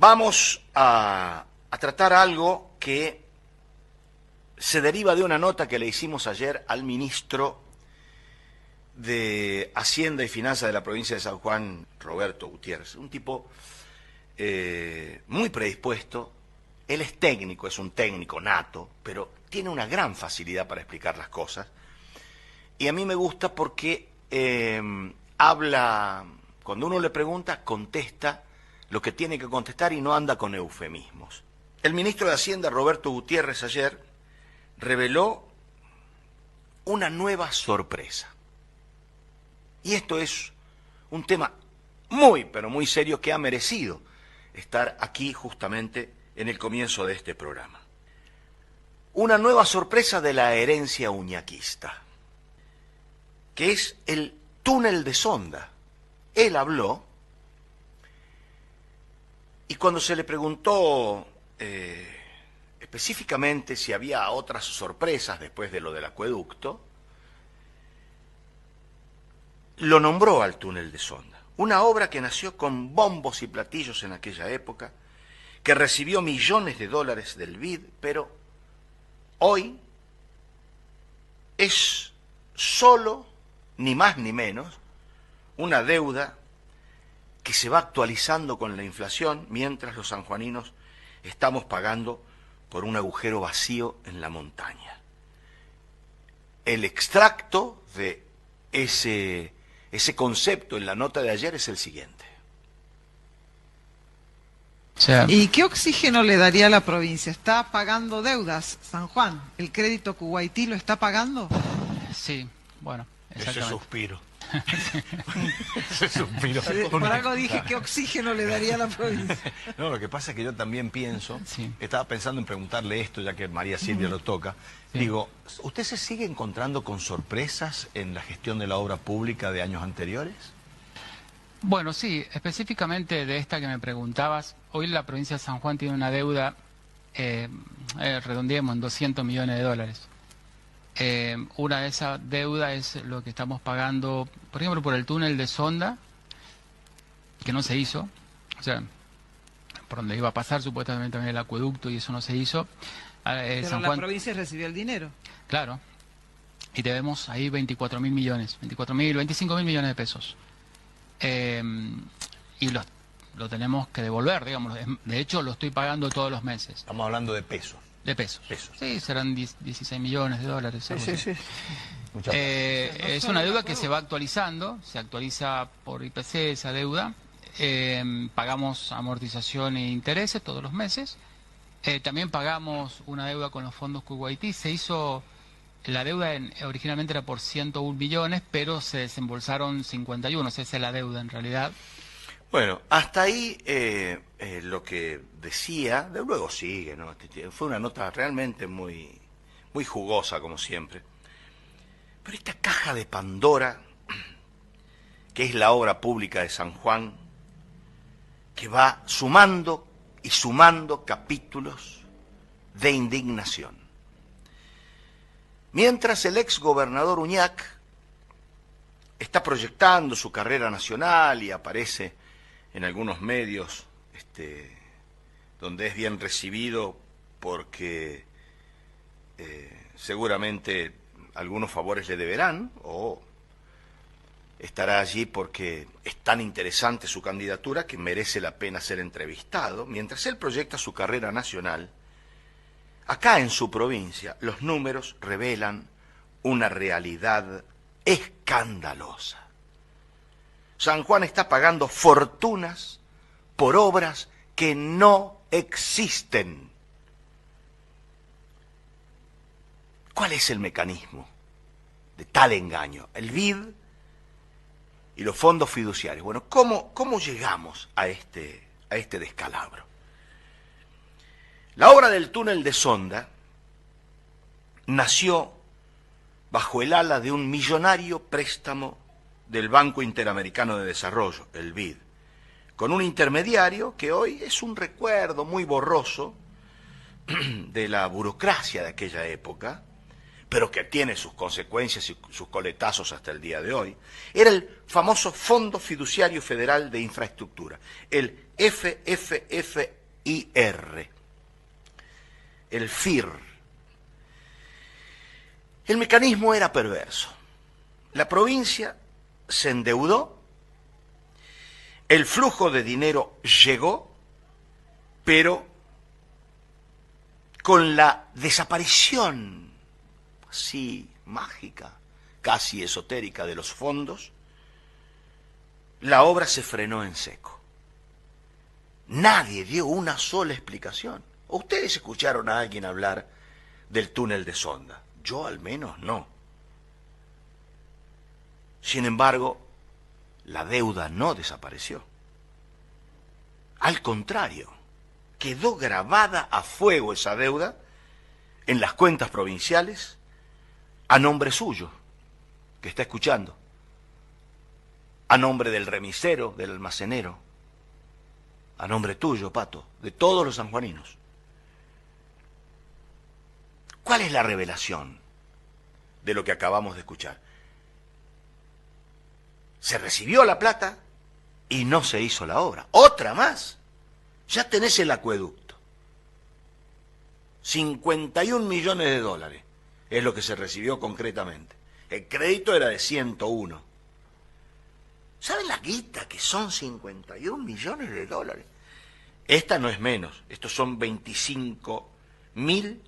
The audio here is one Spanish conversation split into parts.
Vamos a tratar algo que se deriva de una nota que le hicimos ayer al ministro de Hacienda y Finanzas de la provincia de San Juan, Roberto Gutiérrez, un tipo muy predispuesto. Él es técnico, es un técnico nato, pero tiene una gran facilidad para explicar las cosas. Y a mí me gusta porque habla, cuando uno le pregunta, contesta lo que tiene que contestar y no anda con eufemismos. El ministro de Hacienda, Roberto Gutiérrez, ayer reveló una nueva sorpresa. Y esto es un tema muy, pero muy serio que ha merecido estar aquí justamente en el comienzo de este programa. Una nueva sorpresa de la herencia uñaquista, que es el túnel de Sonda. Él habló, y cuando se le preguntó específicamente si había otras sorpresas después de lo del acueducto, lo nombró al túnel de Sonda, una obra que nació con bombos y platillos en aquella época, que recibió millones de dólares del BID, pero hoy es solo, ni más ni menos, una deuda que se va actualizando con la inflación, mientras los sanjuaninos estamos pagando por un agujero vacío en la montaña. El extracto de ese concepto en la nota de ayer es el siguiente. ¿Y qué oxígeno le daría a la provincia? ¿Está pagando deudas, San Juan? ¿El crédito Kuwaití lo está pagando? Sí, bueno, exactamente. Ese suspiro. Ese suspiro. Por algo dije, ¿qué oxígeno le daría a la provincia? No, lo que pasa es que yo también pienso, Sí. estaba pensando en preguntarle esto, ya que María Silvia lo toca. Sí. Digo, ¿usted se sigue encontrando con sorpresas en la gestión de la obra pública de años anteriores? Bueno, sí, específicamente de esta que me preguntabas, hoy la provincia de San Juan tiene una deuda, redondeemos, en 200 millones de dólares. Una de esas deudas es lo que estamos pagando, por ejemplo, por el túnel de Sonda, que no se hizo, o sea, por donde iba a pasar supuestamente también el acueducto y eso no se hizo. Pero San la Juan, provincia recibió el dinero. claro, y debemos ahí 24.000 millones, 25.000 millones de pesos. Y lo tenemos que devolver, digamos, de hecho lo estoy pagando todos los meses. Estamos hablando de pesos. De pesos. Pesos. Sí, serán 16 millones de dólares. Algo así. Muchas Es una deuda que se va actualizando, se actualiza por IPC esa deuda. Pagamos amortización e intereses todos los meses. También pagamos una deuda con los fondos Kuwaití. Se hizo, la deuda originalmente era por 101 millones, pero se desembolsaron 51, esa es la deuda en realidad. Bueno, hasta ahí lo que decía, de luego sigue, ¿no? Fue una nota realmente muy, muy jugosa, como siempre. Pero esta caja de Pandora, que es la obra pública de San Juan, que va sumando y sumando capítulos de indignación. Mientras el ex gobernador Uñac está proyectando su carrera nacional y aparece en algunos medios donde es bien recibido porque seguramente algunos favores le deberán, o estará allí porque es tan interesante su candidatura que merece la pena ser entrevistado. Mientras él proyecta su carrera nacional, acá en su provincia los números revelan una realidad escandalosa. San Juan está pagando fortunas por obras que no existen. ¿Cuál es el mecanismo de tal engaño? El BID y los fondos fiduciarios. Bueno, ¿cómo llegamos a este descalabro? La obra del túnel de Sonda nació bajo el ala de un millonario préstamo del Banco Interamericano de Desarrollo, el BID, con un intermediario que hoy es un recuerdo muy borroso de la burocracia de aquella época, pero que tiene sus consecuencias y sus coletazos hasta el día de hoy, era el famoso Fondo Fiduciario Federal de Infraestructura, el FFFIR, el FIR. El mecanismo era perverso. La provincia se endeudó, el flujo de dinero llegó, pero con la desaparición así mágica, casi esotérica de los fondos, la obra se frenó en seco. Nadie dio una sola explicación. ¿Ustedes escucharon a alguien hablar del túnel de Sonda? Yo al menos no. Sin embargo, la deuda no desapareció. Al contrario, quedó grabada a fuego esa deuda en las cuentas provinciales a nombre suyo, que está escuchando, a nombre del remisero, del almacenero, a nombre tuyo, Pato, de todos los sanjuaninos. ¿Cuál es la revelación de lo que acabamos de escuchar? Se recibió la plata y no se hizo la obra. Otra más. Ya tenés el acueducto. 51 millones de dólares es lo que se recibió concretamente. El crédito era de 101. ¿Saben la guita que son 51 millones de dólares? Esta no es menos. Estos son 25 mil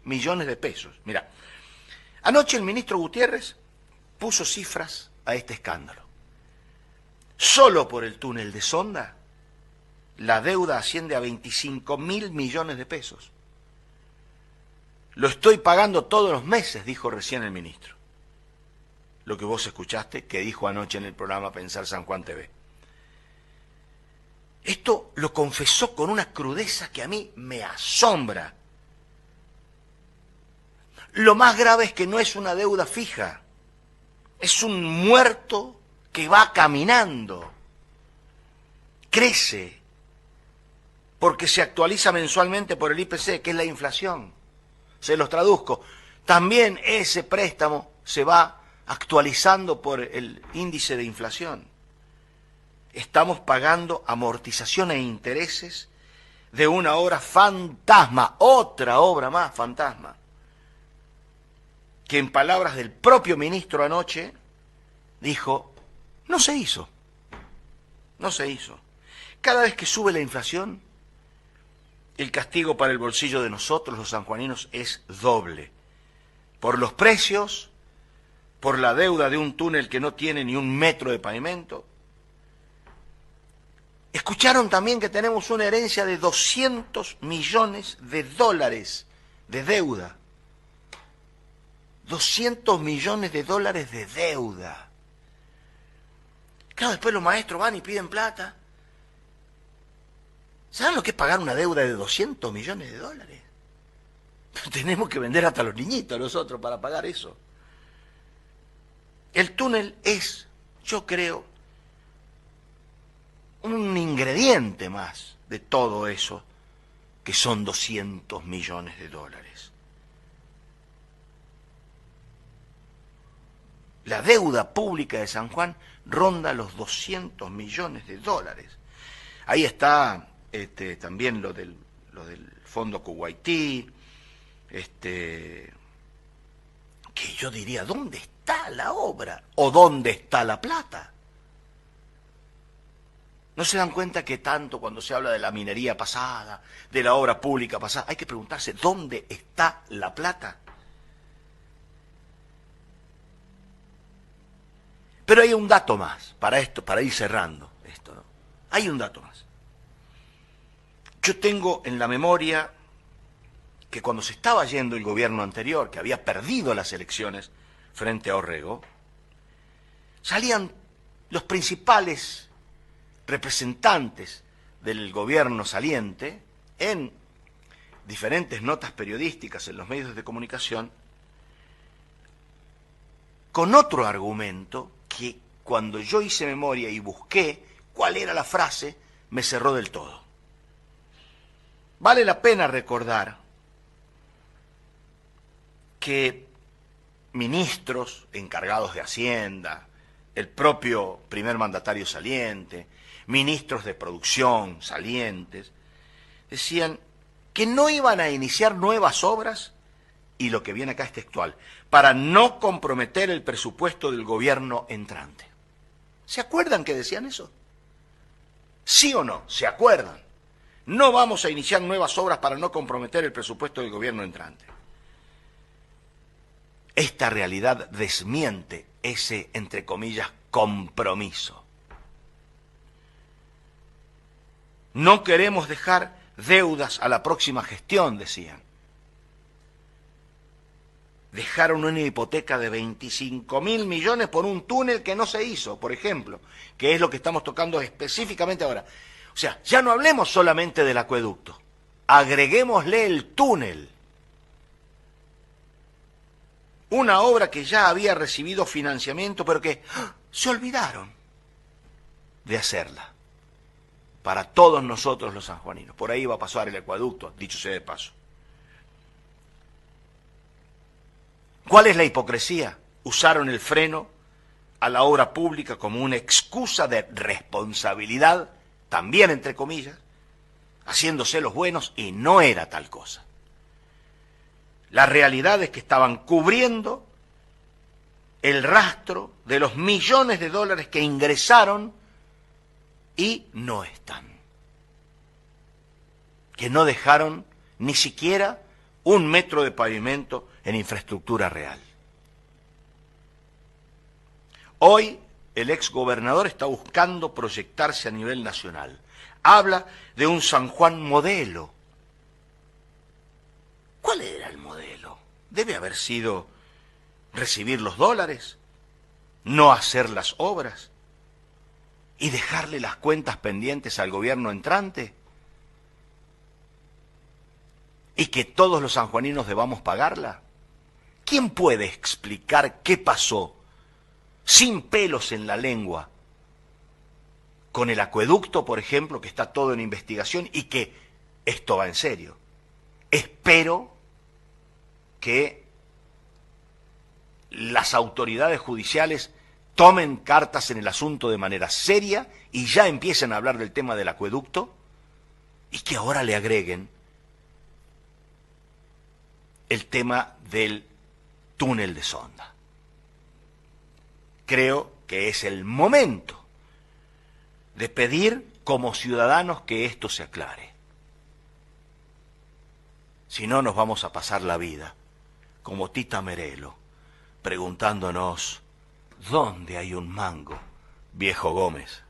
millones de pesos. Mira, anoche el ministro Gutiérrez puso cifras a este escándalo. Solo por el túnel de Sonda, la deuda asciende a 25.000 millones de pesos. Lo estoy pagando todos los meses, dijo recién el ministro. Lo que vos escuchaste, que dijo anoche en el programa Pensar San Juan TV. Esto lo confesó con una crudeza que a mí me asombra. Lo más grave es que no es una deuda fija. Es un muerto que va caminando. Crece. Porque se actualiza mensualmente por el IPC, que es la inflación. Se los traduzco. También ese préstamo se va actualizando por el índice de inflación. Estamos pagando amortización e intereses de una obra fantasma, otra obra más fantasma, que en palabras del propio ministro anoche dijo, no se hizo, no se hizo. Cada vez que sube la inflación, el castigo para el bolsillo de nosotros, los sanjuaninos, es doble. Por los precios, por la deuda de un túnel que no tiene ni un metro de pavimento. Escucharon también que tenemos una herencia de 200 millones de dólares de deuda. 200 millones de dólares de deuda. Claro, después los maestros van y piden plata. ¿Saben lo que es pagar una deuda de 200 millones de dólares? Tenemos que vender hasta los niñitos nosotros para pagar eso. El túnel es, yo creo, un ingrediente más de todo eso, que son 200 millones de dólares. La deuda pública de San Juan ronda los 200 millones de dólares. Ahí está también lo del Fondo Kuwaití, que yo diría, ¿dónde está la obra? ¿O dónde está la plata? ¿No se dan cuenta que tanto cuando se habla de la minería pasada, de la obra pública pasada, hay que preguntarse, ¿dónde está la plata? Pero hay un dato más para esto, para ir cerrando esto, ¿no? Hay un dato más. Yo tengo en la memoria que cuando se estaba yendo el gobierno anterior, que había perdido las elecciones frente a Orrego, salían los principales representantes del gobierno saliente en diferentes notas periodísticas en los medios de comunicación con otro argumento que cuando yo hice memoria y busqué cuál era la frase, me cerró del todo. Vale la pena recordar que ministros encargados de Hacienda, el propio primer mandatario saliente, ministros de producción salientes, decían que no iban a iniciar nuevas obras, y lo que viene acá es textual, para no comprometer el presupuesto del gobierno entrante. ¿Se acuerdan que decían eso? ¿Sí o no? ¿Se acuerdan? No vamos a iniciar nuevas obras para no comprometer el presupuesto del gobierno entrante. Esta realidad desmiente ese, entre comillas, compromiso. No queremos dejar deudas a la próxima gestión, decían. Dejaron una hipoteca de 25.000 millones por un túnel que no se hizo, por ejemplo, que es lo que estamos tocando específicamente ahora. O sea, ya no hablemos solamente del acueducto, agreguémosle el túnel. Una obra que ya había recibido financiamiento, pero que se olvidaron de hacerla. Para todos nosotros los sanjuaninos. Por ahí va a pasar el acueducto, dicho sea de paso. ¿Cuál es la hipocresía? Usaron el freno a la obra pública como una excusa de responsabilidad, también entre comillas, haciéndose los buenos, y no era tal cosa. La realidad es que estaban cubriendo el rastro de los millones de dólares que ingresaron y no están. Que no dejaron ni siquiera un metro de pavimento en infraestructura real. Hoy el exgobernador está buscando proyectarse a nivel nacional. Habla de un San Juan modelo. ¿Cuál era el modelo? Debe haber sido recibir los dólares, no hacer las obras y dejarle las cuentas pendientes al gobierno entrante y que todos los sanjuaninos debamos pagarla. ¿Quién puede explicar qué pasó sin pelos en la lengua con el acueducto, por ejemplo, que está todo en investigación y que esto va en serio? Espero que las autoridades judiciales tomen cartas en el asunto de manera seria y ya empiecen a hablar del tema del acueducto y que ahora le agreguen el tema del túnel de sonda. Creo que es el momento de pedir como ciudadanos que esto se aclare. Si no, nos vamos a pasar la vida como Tita Merelo, preguntándonos, ¿dónde hay un mango, viejo Gómez?